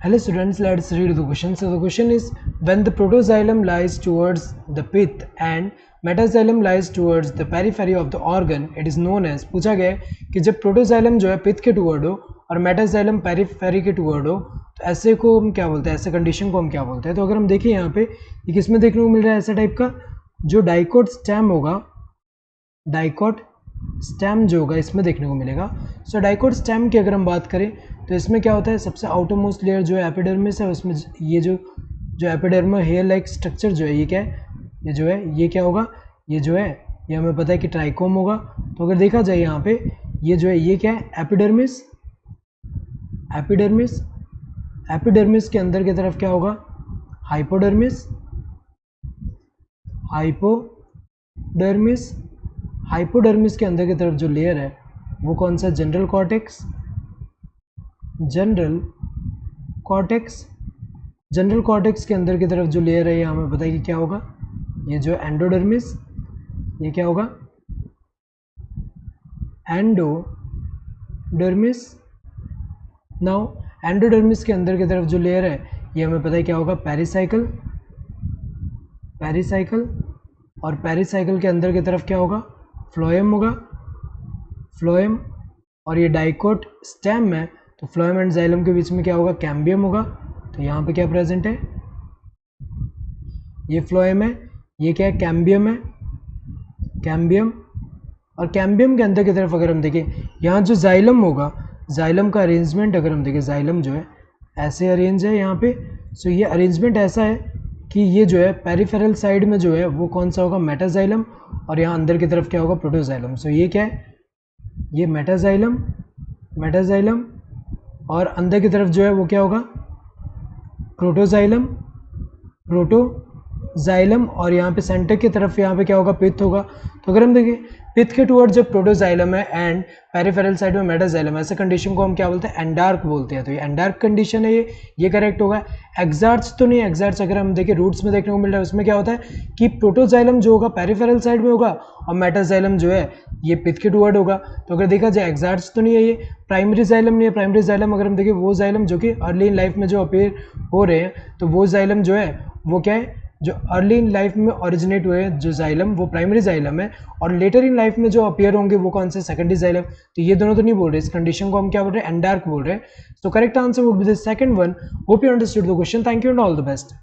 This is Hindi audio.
Hello students, let's read the question. So the question is, when the protoxylem lies towards the pith and metaxylem lies towards the periphery of the organ, it is known as, पूछा गया है कि जब प्रोटोजाइलम जो है पिथ के टुवर्ड हो और मेटाजाइलम पेरिफेरी के टुवर्ड हो तो ऐसे को हम क्या बोलते हैं, ऐसे कंडीशन को हम क्या बोलते हैं। तो अगर हम देखें यहाँ पे ये किसमें देखने को मिल रहा है, ऐसा टाइप का जो डाइकोट स्टेम होगा, डाइकोट स्टेम जो होगा इसमें देखने को मिलेगा। सो डाइकोट स्टेम की अगर हम बात करें तो इसमें क्या होता है, सबसे आउटरमोस्ट लेयर जो है एपिडर्मिस है, उसमें ये जो एपिडर्मल हेयर लाइक स्ट्रक्चर जो है ये क्या है, ये जो है ये क्या होगा, ये जो है ये हमें पता है कि ट्राइकोम होगा। तो अगर देखा जाए यहाँ पे ये जो है ये क्या है, एपिडर्मिस, एपिडर्मिस, एपिडर्मिस के अंदर की तरफ क्या होगा, हाइपोडर्मिस, हाइपोडर्मिस, हाइपोडर्मिस के अंदर की तरफ जो लेयर है वो कौन सा, general cortex, general cortex, general cortex के अंदर की तरफ जो लेयर है ये हमें पता है कि क्या होगा, ये जो एंडोडर्मिस, ये क्या होगा, एंडोडर्मिस। नाउ एंडोडर्मिस के अंदर की तरफ जो लेयर है ये हमें पता है क्या होगा, पेरिसाइकल, पेरिसाइकल, और पेरिसाइकल के अंदर की तरफ क्या होगा, फ्लोएम होगा, फ्लोएम। और ये डाइकोट स्टेम है तो फ्लोएम एंड जाइलम के बीच में क्या होगा, कैम्बियम होगा। तो यहाँ पे क्या प्रेजेंट है, ये फ्लोएम है, ये क्या है, कैम्बियम है, कैम्बियम। और कैम्बियम के अंदर की तरफ अगर हम देखें यहाँ जो जाइलम होगा, जाइलम का अरेंजमेंट अगर हम देखें, जाइलम जो है ऐसे अरेंज है यहाँ पे। सो ये अरेंजमेंट ऐसा है कि ये जो है पेरिफेरल साइड में जो है वो कौन सा होगा, मेटाजाइलम, और यहाँ अंदर की तरफ क्या होगा, प्रोटोजाइलम। सो ये क्या है, ये मेटाजाइलम, मेटाजाइलम, और अंदर की तरफ जो है वो क्या होगा, प्रोटोजाइलम, प्रोटोजाइलम, और यहाँ पे सेंटर की तरफ यहाँ पे क्या होगा, पिथ होगा। तो अगर हम देखें पिथ के टुवर्ड जब प्रोटोजाइलम है एंड पेरिफेरल साइड में मेटाजाइलम है, ऐसे कंडीशन को हम क्या बोलते हैं, एंडार्क बोलते हैं। तो ये एंडार्क कंडीशन है, ये करेक्ट होगा। एग्जार्ट्स तो नहीं, एग्जार्ट्स अगर हम देखें रूट्स में देखने को मिल रहा है, उसमें क्या होता है कि प्रोटोजाइलम जो होगा पेरिफेरल साइड में होगा और मेटाजाइलम जो है ये पिथ के टुवर्ड होगा। तो अगर देखा जाए एग्जार्ट्स तो नहीं है, ये प्राइमरी जाइलम नहीं है। प्राइमरी जाइलम अगर हम देखें वो जाइलम जो कि अर्ली इन लाइफ में जो अपीयर हो रहे हैं, तो वो जाइलम जो है वो क्या है, जो अर्ली इन लाइफ में ओरिजिनेट हुए हैं जो जाइलम वो प्राइमरी जाइलम है, और लेटर इन लाइफ में जो अपीयर होंगे वो कौन से, सेकेंडरी जाइलम। तो ये दोनों तो नहीं बोल रहे, इस कंडीशन को हम क्या बोल रहे हैं, एंडार्क बोल रहे हैं। तो correct answer would be the second one. Hope you understood the question. Thank you and all the best.